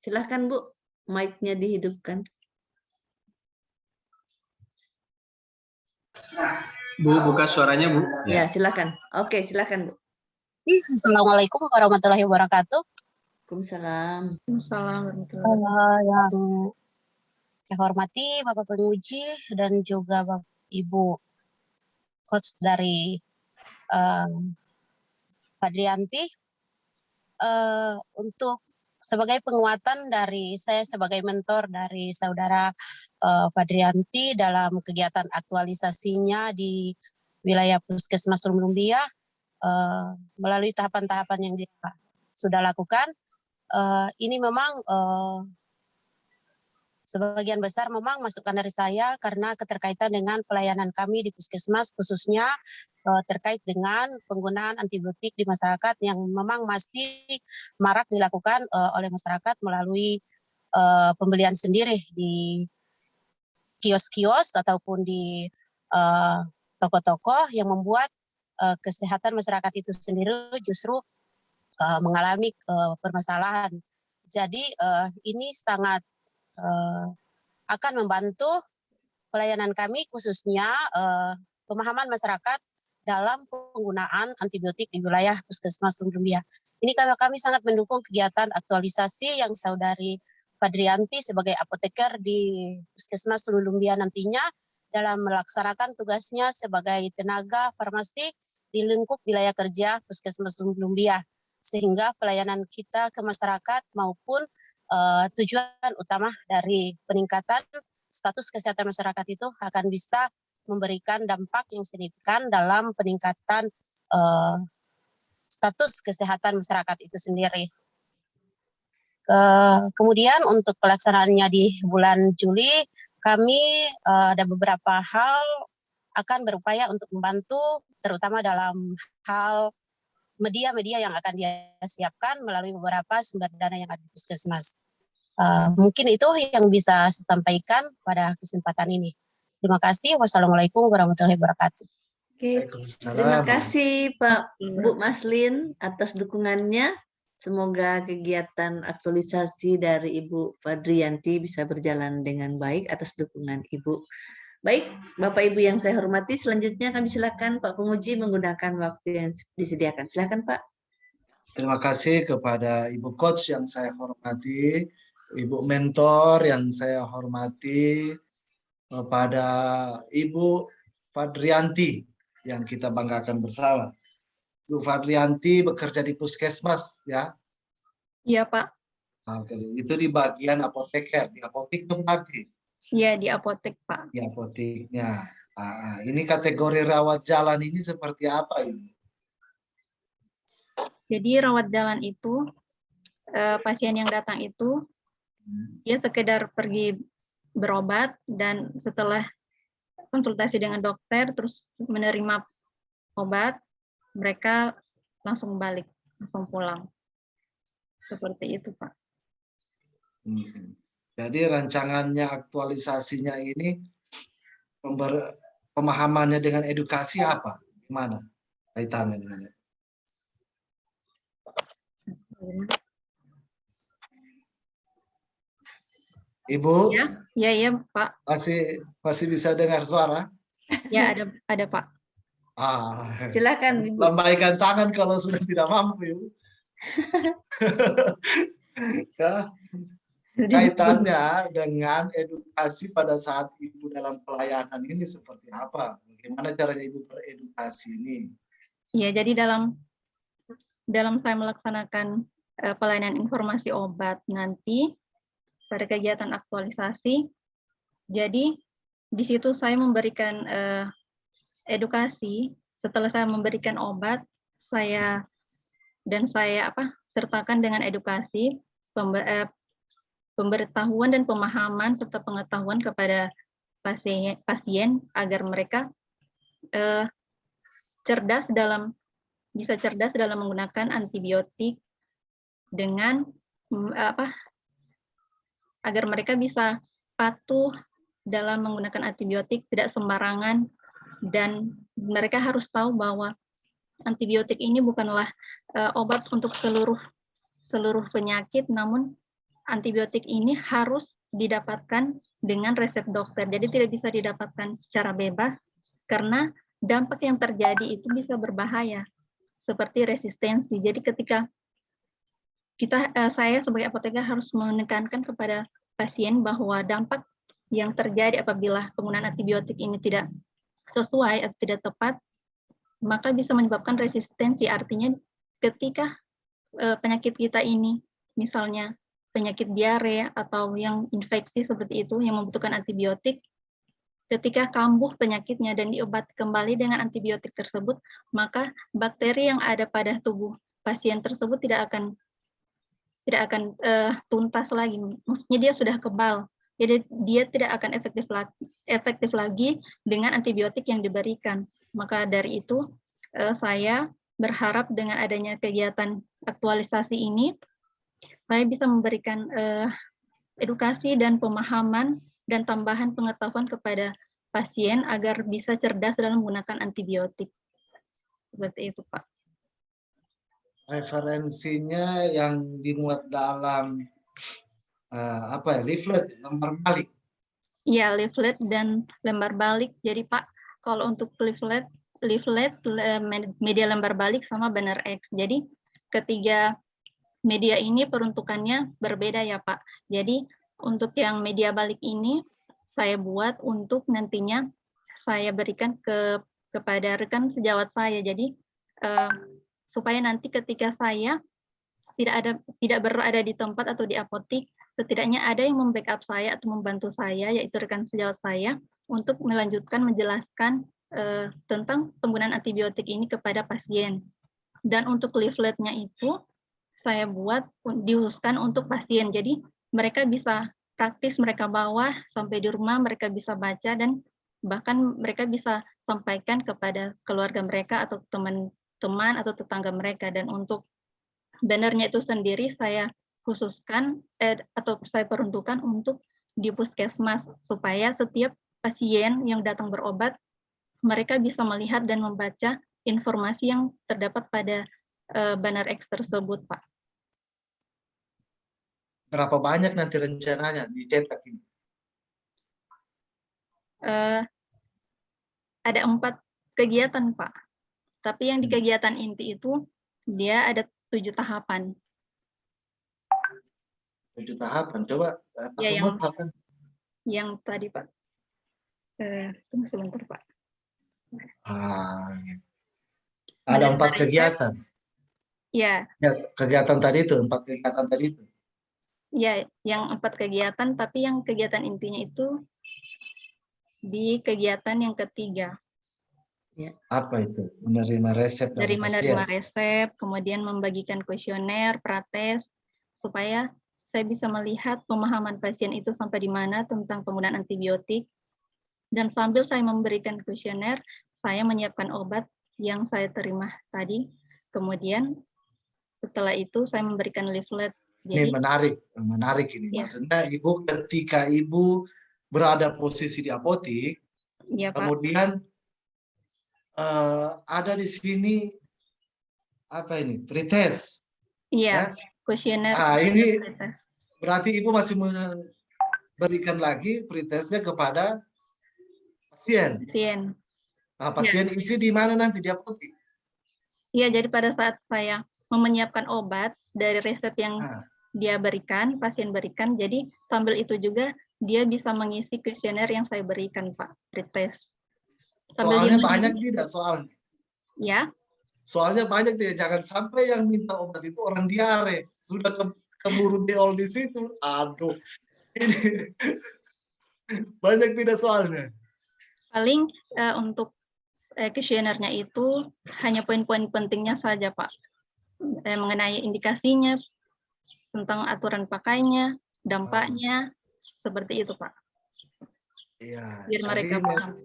Silahkan Bu, mic-nya dihidupkan. Bu, buka suaranya Bu. Ya, silakan. Oke, silakan Bu. Assalamualaikum warahmatullahi wabarakatuh. Waalaikumsalam. Yang saya hormati Bapak Penguji dan juga Bapak Ibu Coach dari Fadrianti, untuk sebagai penguatan dari saya sebagai mentor dari saudara Fadrianti dalam kegiatan aktualisasinya di wilayah Puskesmas Lumbia, melalui tahapan-tahapan yang dia sudah lakukan, ini memang sebagian besar memang masukan dari saya karena keterkaitan dengan pelayanan kami di Puskesmas, khususnya terkait dengan penggunaan antibiotik di masyarakat yang memang masih marak dilakukan oleh masyarakat melalui pembelian sendiri di kios-kios ataupun di toko-toko, yang membuat kesehatan masyarakat itu sendiri justru mengalami permasalahan. Jadi ini sangat akan membantu pelayanan kami, khususnya pemahaman masyarakat dalam penggunaan antibiotik di wilayah Puskesmas Lumbia. Ini kami sangat mendukung kegiatan aktualisasi yang saudari Fadrianti sebagai apoteker di Puskesmas Lumbia nantinya dalam melaksanakan tugasnya sebagai tenaga farmasi di lingkup wilayah kerja Puskesmas Lumbia, sehingga pelayanan kita ke masyarakat maupun tujuan utama dari peningkatan status kesehatan masyarakat itu akan bisa memberikan dampak yang signifikan dalam peningkatan status kesehatan masyarakat itu sendiri. Kemudian untuk pelaksanaannya di bulan Juli, kami ada beberapa hal akan berupaya untuk membantu, terutama dalam hal media-media yang akan dia siapkan melalui beberapa sumber dana yang ada di Puskesmas. Mungkin itu yang bisa saya sampaikan pada kesempatan ini. Terima kasih. Wassalamualaikum warahmatullahi wabarakatuh. Oke, terima kasih Pak Bu Maslin atas dukungannya. Semoga kegiatan aktualisasi dari Ibu Fadrianti bisa berjalan dengan baik atas dukungan Ibu. Baik, Bapak Ibu yang saya hormati, selanjutnya kami silakan Pak Penguji menggunakan waktu yang disediakan. Silakan Pak. Terima kasih kepada Ibu Coach yang saya hormati, Ibu Mentor yang saya hormati, kepada Ibu Fadrianti yang kita banggakan bersama. Ibu Fadrianti bekerja di Puskesmas, ya? Iya, Pak. Oke, itu di bagian apoteker, di apotek tempatnya. Iya, di apotek, Pak. Di apoteknya. Ini kategori rawat jalan ini seperti apa ini? Jadi rawat jalan itu, pasien yang datang itu, dia sekedar pergi berobat dan setelah konsultasi dengan dokter, terus menerima obat, mereka langsung balik, langsung pulang. Seperti itu, Pak. Jadi rancangannya, aktualisasinya ini, pemahamannya dengan edukasi apa? Gimana kaitannya dengan itu? Ibu? Ya, Pak. Masih bisa dengar suara? Ya, ada Pak. Silakan Ibu. Lambaikan tangan kalau sudah tidak mampu, Ibu. Ya. Kaitannya dengan edukasi pada saat Ibu dalam pelayanan ini seperti apa? Bagaimana caranya Ibu beredukasi ini? Ya, jadi dalam saya melaksanakan pelayanan informasi obat nanti pada kegiatan aktualisasi, jadi di situ saya memberikan edukasi. Setelah saya memberikan obat, saya sertakan dengan edukasi, pemberitahuan dan pemahaman serta pengetahuan kepada pasien agar mereka bisa cerdas dalam menggunakan antibiotik dengan agar mereka bisa patuh dalam menggunakan antibiotik, tidak sembarangan, dan mereka harus tahu bahwa antibiotik ini bukanlah obat untuk seluruh penyakit, namun antibiotik ini harus didapatkan dengan resep dokter. Jadi tidak bisa didapatkan secara bebas karena dampak yang terjadi itu bisa berbahaya seperti resistensi. Jadi ketika saya sebagai apoteker harus menekankan kepada pasien bahwa dampak yang terjadi apabila penggunaan antibiotik ini tidak sesuai atau tidak tepat, maka bisa menyebabkan resistensi. Artinya ketika penyakit kita ini, misalnya penyakit diare atau yang infeksi seperti itu, yang membutuhkan antibiotik, ketika kambuh penyakitnya dan diobati kembali dengan antibiotik tersebut, maka bakteri yang ada pada tubuh pasien tersebut tidak akan tuntas lagi. Maksudnya dia sudah kebal. Jadi dia tidak akan efektif lagi dengan antibiotik yang diberikan. Maka dari itu saya berharap dengan adanya kegiatan aktualisasi ini, saya bisa memberikan edukasi dan pemahaman dan tambahan pengetahuan kepada pasien agar bisa cerdas dalam menggunakan antibiotik. Seperti itu, Pak. Referensinya yang dimuat dalam leaflet, lembar balik. Iya, leaflet dan lembar balik. Jadi Pak, kalau untuk leaflet, media lembar balik sama banner X. Jadi ketiga media ini peruntukannya berbeda ya Pak. Jadi untuk yang media balik ini saya buat untuk nantinya saya berikan kepada rekan sejawat saya. Jadi supaya nanti ketika saya tidak berada di tempat atau di apotik, setidaknya ada yang membackup saya atau membantu saya, yaitu rekan sejawat saya, untuk melanjutkan menjelaskan tentang penggunaan antibiotik ini kepada pasien. Dan untuk leafletnya itu saya buat dihususkan untuk pasien. Jadi mereka bisa praktis, mereka bawa sampai di rumah, mereka bisa baca dan bahkan mereka bisa sampaikan kepada keluarga mereka atau teman atau tetangga mereka. Dan untuk bannernya itu sendiri saya khususkan atau saya peruntukan untuk di puskesmas supaya setiap pasien yang datang berobat mereka bisa melihat dan membaca informasi yang terdapat pada banner X tersebut, Pak. Berapa banyak nanti rencananya dicetak ini? Ada 4 kegiatan, Pak. Tapi yang di kegiatan inti itu dia ada 7 tahapan. 7 tahapan. Coba apa Ya, semua tahapan? Yang tadi, Pak. Tunggu sebentar, Pak. Ada 4 kegiatan. Ya. Ya, kegiatan tadi itu, 4 kegiatan tadi itu. Ya, yang 4 kegiatan, tapi yang kegiatan intinya itu di kegiatan yang ketiga. Ya. Apa itu? Menerima resep dari menerima resep, kemudian membagikan kuesioner, prates, supaya saya bisa melihat pemahaman pasien itu sampai di mana tentang penggunaan antibiotik. Dan sambil saya memberikan kuesioner, saya menyiapkan obat yang saya terima tadi. Kemudian setelah itu saya memberikan leaflet. Ini menarik ini. Ya. Maksudnya Ibu ketika Ibu berada posisi di apotik, ya, kemudian ada di sini apa ini? Pretest. Iya, kuesioner. Ini berarti Ibu masih memberikan lagi pretestnya kepada pasien. Pasien ya. Isi di mana nanti di apotik? Iya, jadi pada saat saya menyiapkan obat dari resep yang dia berikan, pasien berikan, jadi sambil itu juga dia bisa mengisi kuesioner yang saya berikan, Pak, pretest. Soalnya banyak tidak soalnya? Ya. Soalnya banyak tidak, jangan sampai yang minta obat itu orang diare, sudah keburu beol di situ. Aduh, ini banyak tidak soalnya. Paling untuk kuesionernya itu hanya poin-poin pentingnya saja, Pak. Mengenai indikasinya, tentang aturan pakainya, dampaknya, seperti itu, Pak. Iya. Biar mereka paham.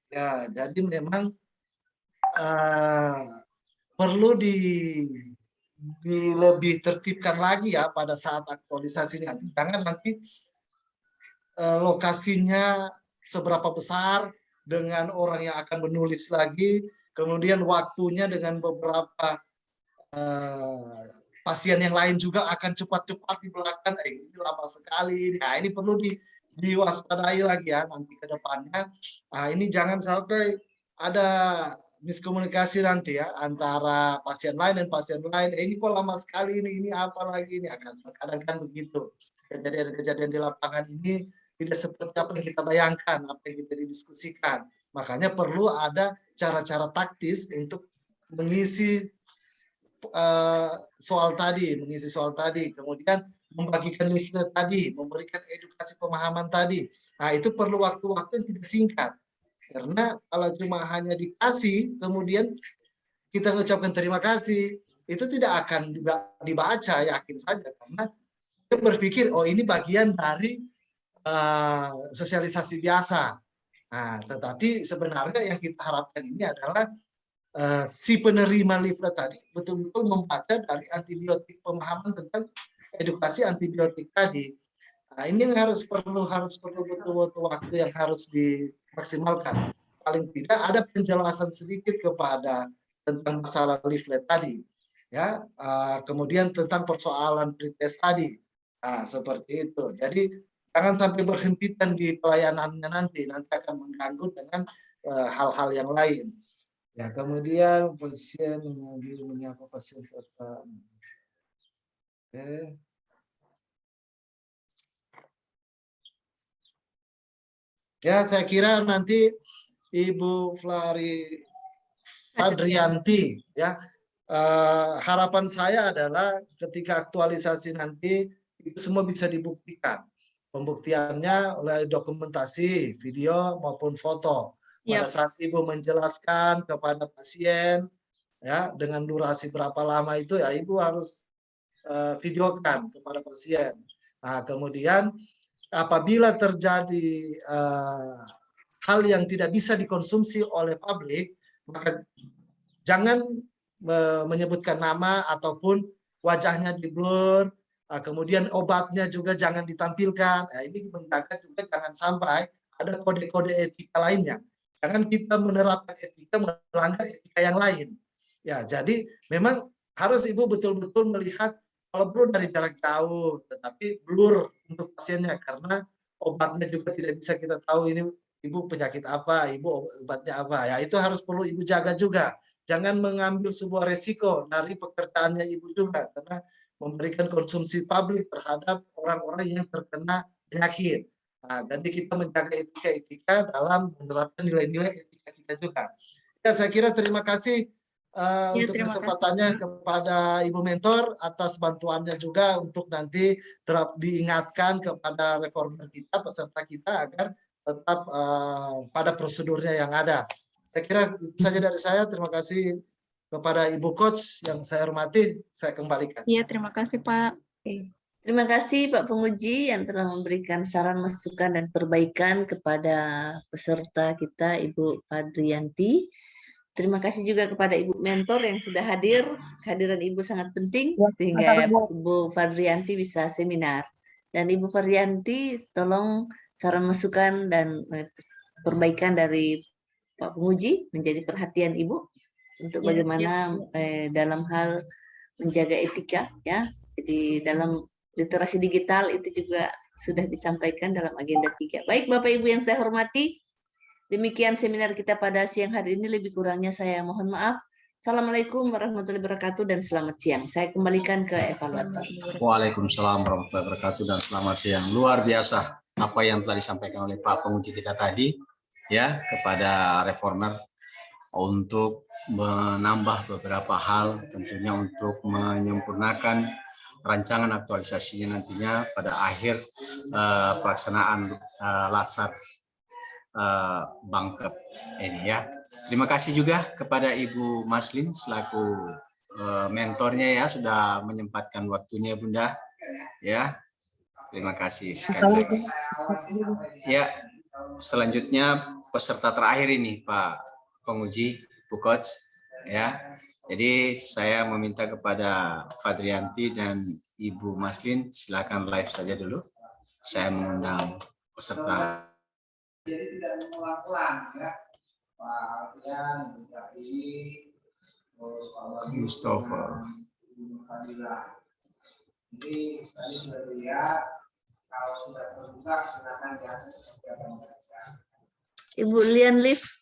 Ya, jadi memang perlu lebih tertibkan lagi ya pada saat aktualisasi nanti. Jangan nanti lokasinya seberapa besar dengan orang yang akan menulis lagi, kemudian waktunya dengan beberapa pasien yang lain juga akan cepat-cepat di belakang. Ini lama sekali. Nah, ini perlu diwaspadai lagi ya nanti ke depannya. Nah, ini jangan sampai ada miskomunikasi nanti ya antara pasien lain dan pasien lain. Ini kok lama sekali ini apa lagi ini, akan kadang kan begitu. Kejadian-kejadian di lapangan ini tidak seperti apa yang kita bayangkan, apa yang kita didiskusikan. Makanya perlu ada cara-cara taktis untuk mengisi mengisi soal tadi, kemudian membagikan leaflet tadi, memberikan edukasi pemahaman tadi. Nah, itu perlu waktu-waktu yang tidak singkat. Karena kalau cuma hanya dikasih, kemudian kita mengucapkan terima kasih, itu tidak akan dibaca, yakin saja. Karena dia berpikir, oh ini bagian dari sosialisasi biasa. Nah, tetapi sebenarnya yang kita harapkan ini adalah si penerima leaflet tadi betul-betul membaca dari antibiotik, pemahaman tentang edukasi antibiotik tadi. Nah, ini yang harus perlu betul-betul waktu yang harus dimaksimalkan. Paling tidak ada penjelasan sedikit kepada tentang masalah leaflet tadi, ya. Kemudian tentang persoalan pretest tadi. Nah, seperti itu. Jadi jangan sampai berhentikan di pelayanannya nanti akan mengganggu dengan hal-hal yang lain. Ya, kemudian pasien menyapa pasien serta ya, saya kira nanti Ibu Fadrianti ya, harapan saya adalah ketika aktualisasi nanti itu semua bisa dibuktikan. Pembuktiannya oleh dokumentasi, video maupun foto. Pada saat Ibu menjelaskan kepada pasien ya dengan durasi berapa lama itu ya Ibu harus videokan kepada pasien. Nah, kemudian apabila terjadi hal yang tidak bisa dikonsumsi oleh publik, maka jangan menyebutkan nama ataupun wajahnya di blur, kemudian obatnya juga jangan ditampilkan. Nah, ini menjaga juga jangan sampai ada kode-kode etika lainnya. Jangan kita menerapkan etika melanggar etika yang lain. Ya, jadi memang harus Ibu betul-betul melihat kalau perlu dari jarak jauh, tetapi blur untuk pasiennya karena obatnya juga tidak bisa kita tahu ini Ibu penyakit apa, Ibu obatnya apa. Ya, itu harus perlu Ibu jaga juga. Jangan mengambil sebuah resiko dari pekerjaannya Ibu juga karena memberikan konsumsi publik terhadap orang-orang yang terkena penyakit. Nah, jadi kita menjaga etika-etika dalam menerapkan nilai-nilai etika kita juga. Ya, saya kira terima kasih untuk kesempatannya kepada Ibu Mentor atas bantuannya juga untuk nanti diingatkan kepada reformer kita, peserta kita agar tetap pada prosedurnya yang ada. Saya kira itu saja dari saya. Terima kasih kepada Ibu Coach yang saya hormati. Saya kembalikan. Iya, terima kasih Pak. Terima kasih Pak Penguji yang telah memberikan saran, masukan, dan perbaikan kepada peserta kita Ibu Fadrianti. Terima kasih juga kepada Ibu Mentor yang sudah hadir. Kehadiran Ibu sangat penting sehingga Ibu Fadrianti bisa seminar. Dan Ibu Fadrianti tolong saran, masukan, dan perbaikan dari Pak Penguji menjadi perhatian Ibu untuk bagaimana dalam hal menjaga etika ya. Jadi dalam literasi digital itu juga sudah disampaikan dalam agenda 3. Baik Bapak Ibu yang saya hormati, demikian seminar kita pada siang hari ini. Lebih kurangnya saya mohon maaf. Assalamualaikum warahmatullahi wabarakatuh dan selamat siang. Saya kembalikan ke evaluator. Waalaikumsalam warahmatullahi wabarakatuh dan selamat siang. Luar biasa apa yang telah disampaikan oleh Pak Penguji kita tadi ya kepada reformer untuk menambah beberapa hal, tentunya untuk menyempurnakan rancangan aktualisasinya nantinya pada akhir pelaksanaan latsar Bangkep ini ya. Terima kasih juga kepada Ibu Maslin selaku mentornya ya sudah menyempatkan waktunya Bunda ya. Terima kasih sekali lagi. Ya, selanjutnya peserta terakhir ini Pak Penguji, Bu Coach ya. Jadi saya meminta kepada Fadrianti dan Ibu Maslin silakan live saja dulu. Saya mengundang peserta. Jadi tidak mengulang-ulang ya. Pak Alfian, Mustafa. Ibu Fadila. Jadi tadi sudah dilihat, kalau sudah terbuka silakan diakses seperti apa yang bisa. Ibu Lian Liv.